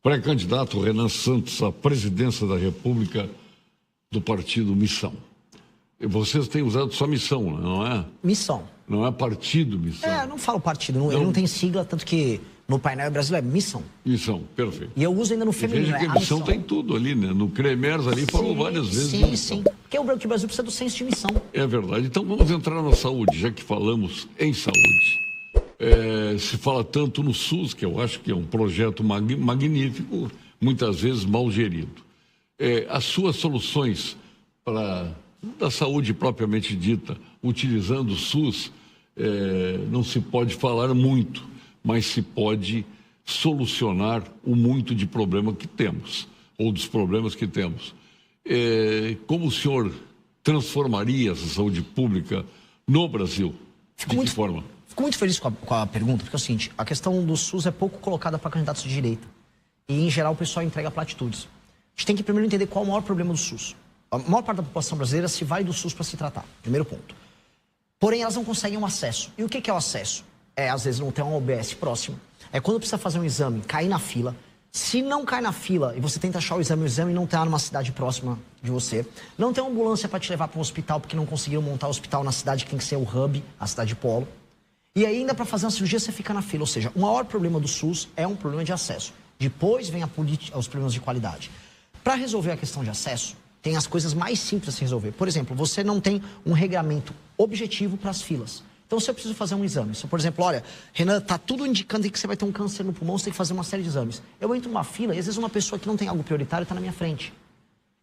pré-candidato Renan Santos à presidência da República do partido Missão. E vocês têm usado só Missão, não é? Missão. Não é partido Missão. Não falo partido, ele não tem sigla, tanto que no painel brasileiro é Missão. Missão, perfeito. E eu uso ainda no feminino. Veja que a Missão tem tudo ali, né? No Cremers ali falou várias vezes. Sim. Porque o Brasil precisa do senso de missão. É verdade. Então vamos entrar na saúde, já que falamos em saúde. Se fala tanto no SUS, que eu acho que é um projeto magnífico, muitas vezes mal gerido. As suas soluções para da saúde propriamente dita, utilizando o SUS, não se pode falar muito, mas se pode solucionar o muito de problema que temos, ou dos problemas que temos. Como o senhor transformaria essa saúde pública no Brasil? De que forma? Fico muito feliz com a pergunta, porque é o seguinte, a questão do SUS é pouco colocada para candidatos de direita. E, em geral, o pessoal entrega platitudes. A gente tem que primeiro entender qual é o maior problema do SUS. A maior parte da população brasileira se vale do SUS para se tratar, primeiro ponto. Porém, elas não conseguem um acesso. E o que é o acesso? Às vezes, não ter um OBS próximo. Quando precisa fazer um exame, cair na fila. Se não cai na fila e você tenta achar o exame não está numa cidade próxima de você. Não tem uma ambulância para te levar para um hospital, porque não conseguiram montar o hospital na cidade que tem que ser o hub, a cidade polo. E ainda para fazer uma cirurgia você fica na fila. Ou seja, o maior problema do SUS é um problema de acesso. Depois vem os problemas de qualidade. Para resolver a questão de acesso, tem as coisas mais simples a se resolver. Por exemplo, você não tem um regramento objetivo para as filas. Então, se eu preciso fazer um exame, se, por exemplo, olha, Renan, tá tudo indicando que você vai ter um câncer no pulmão, você tem que fazer uma série de exames. Eu entro numa fila e, às vezes, uma pessoa que não tem algo prioritário está na minha frente.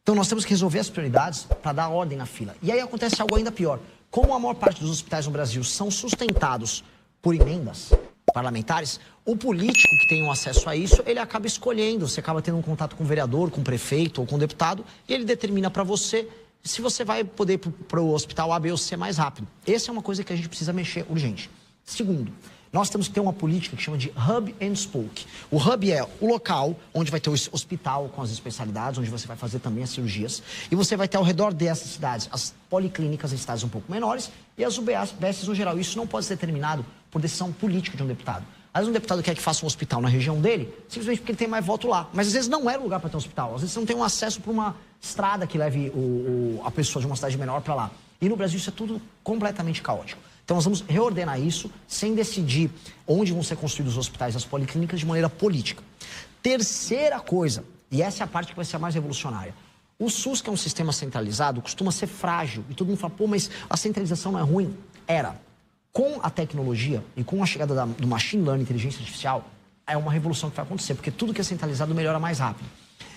Então, nós temos que resolver as prioridades para dar ordem na fila. E aí acontece algo ainda pior. Como a maior parte dos hospitais no Brasil são sustentados por emendas parlamentares, o político que tem um acesso a isso, ele acaba escolhendo, você acaba tendo um contato com o vereador, com o prefeito ou com o deputado, e ele determina para você se você vai poder ir para o hospital A, B ou C mais rápido. Essa é uma coisa que a gente precisa mexer urgente. Segundo, nós temos que ter uma política que chama de Hub and Spoke. O Hub é o local onde vai ter o hospital com as especialidades, onde você vai fazer também as cirurgias. E você vai ter ao redor dessas cidades as policlínicas em cidades um pouco menores e as UBSs no geral. Isso não pode ser determinado por decisão política de um deputado. Às vezes um deputado quer que faça um hospital na região dele, simplesmente porque ele tem mais voto lá. Mas às vezes não era o lugar para ter um hospital. Às vezes você não tem um acesso para uma estrada que leve a pessoa de uma cidade menor para lá. E no Brasil isso é tudo completamente caótico. Então nós vamos reordenar isso sem decidir onde vão ser construídos os hospitais e as policlínicas de maneira política. Terceira coisa, e essa é a parte que vai ser a mais revolucionária. O SUS, que é um sistema centralizado, costuma ser frágil. E todo mundo fala, pô, mas a centralização não é ruim? Era. Com a tecnologia e com a chegada do machine learning, inteligência artificial, é uma revolução que vai acontecer, porque tudo que é centralizado melhora mais rápido.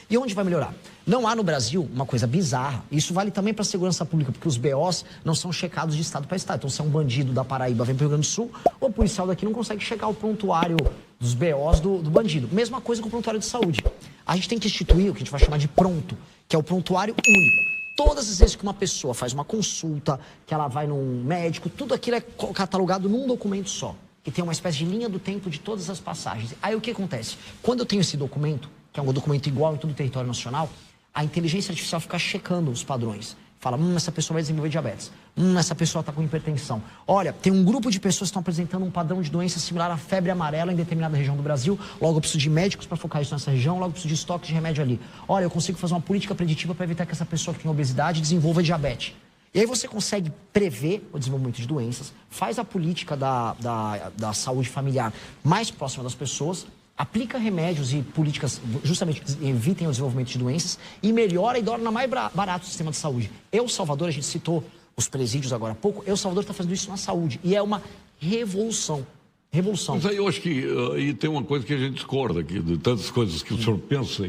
E onde vai melhorar? Não há no Brasil uma coisa bizarra. Isso vale também para a segurança pública, porque os BOs não são checados de estado para estado. Então, se é um bandido da Paraíba vem para o Rio Grande do Sul, o policial daqui não consegue checar o prontuário dos BOs do bandido. Mesma coisa com o prontuário de saúde. A gente tem que instituir o que a gente vai chamar de pronto, que é o prontuário único. Todas as vezes que uma pessoa faz uma consulta, que ela vai num médico, tudo aquilo é catalogado num documento só, que tem uma espécie de linha do tempo de todas as passagens. Aí o que acontece? Quando eu tenho esse documento, que é um documento igual em todo o território nacional, a inteligência artificial fica checando os padrões. Fala, essa pessoa vai desenvolver diabetes. Essa pessoa está com hipertensão. Olha, tem um grupo de pessoas que estão apresentando um padrão de doença similar à febre amarela em determinada região do Brasil. Logo, eu preciso de médicos para focar isso nessa região. Logo, eu preciso de estoque de remédio ali. Olha, eu consigo fazer uma política preditiva para evitar que essa pessoa que tem obesidade desenvolva diabetes. E aí você consegue prever o desenvolvimento de doenças, faz a política da saúde familiar mais próxima das pessoas, aplica remédios e políticas justamente que evitem o desenvolvimento de doenças e melhora e torna mais barato o sistema de saúde. El Salvador, a gente citou os presídios agora há pouco, El Salvador está fazendo isso na saúde e é uma revolução. Revolução. Mas aí eu acho que aí tem uma coisa que a gente discorda aqui, de tantas coisas que o senhor pensa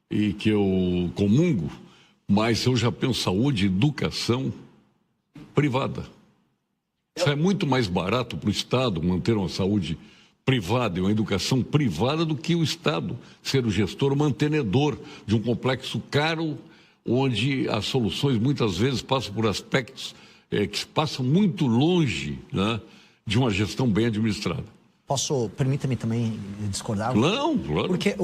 e que eu comungo, mas eu já penso saúde e educação privada. Isso é muito mais barato para o Estado manter uma saúde privada e uma educação privada do que o Estado ser o gestor, o mantenedor de um complexo caro, onde as soluções muitas vezes passam por aspectos que passam muito longe, né, de uma gestão bem administrada. Permita-me também discordar? Não, claro. Porque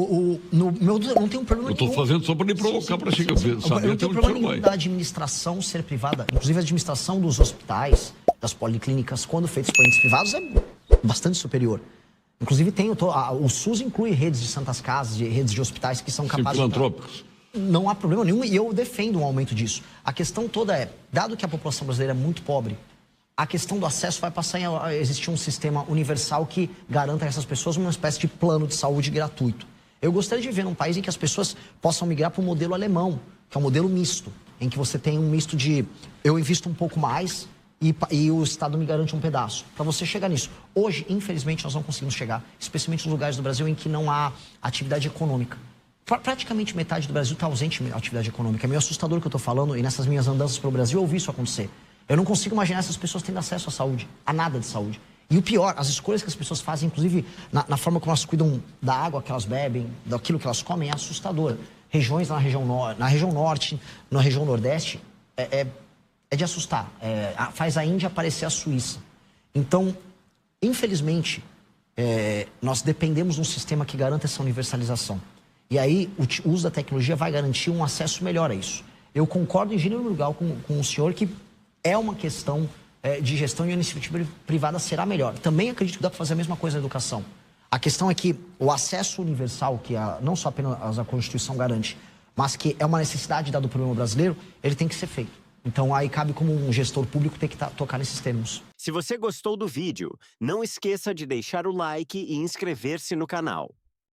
não tem um problema. Eu estou fazendo só para lhe provocar para chegar a saber. Não tem problema nenhum da administração ser privada. Inclusive, a administração dos hospitais, das policlínicas, quando feitos por entes privados, é bastante superior. Inclusive, o SUS inclui redes de santas casas, redes de hospitais que são capazes... filantrópicos. Não há problema nenhum e eu defendo um aumento disso. A questão toda é, dado que a população brasileira é muito pobre, a questão do acesso vai passar a existir um sistema universal que garanta a essas pessoas uma espécie de plano de saúde gratuito. Eu gostaria de ver num país em que as pessoas possam migrar para o modelo alemão, que é um modelo misto, em que você tem um misto de eu invisto um pouco mais e o Estado me garante um pedaço. Para você chegar nisso. Hoje, infelizmente, nós não conseguimos chegar, especialmente nos lugares do Brasil em que não há atividade econômica. Praticamente metade do Brasil está ausente de atividade econômica. É meio assustador o que eu estou falando e nessas minhas andanças pelo Brasil eu vi isso acontecer. Eu não consigo imaginar essas pessoas tendo acesso à saúde, a nada de saúde. E o pior, as escolhas que as pessoas fazem, inclusive na forma como elas cuidam da água que elas bebem, daquilo que elas comem, é assustadora. Regiões na região norte, na região nordeste, é de assustar. Faz a Índia parecer a Suíça. Então, infelizmente, nós dependemos de um sistema que garanta essa universalização. E aí, o uso da tecnologia vai garantir um acesso melhor a isso. Eu concordo em gênero lugar com o senhor que é uma questão de gestão e a iniciativa privada será melhor. Também acredito que dá para fazer a mesma coisa na educação. A questão é que o acesso universal, que não só apenas a Constituição garante, mas que é uma necessidade dada do problema brasileiro, ele tem que ser feito. Então aí cabe como um gestor público ter que tocar nesses termos. Se você gostou do vídeo, não esqueça de deixar o like e inscrever-se no canal.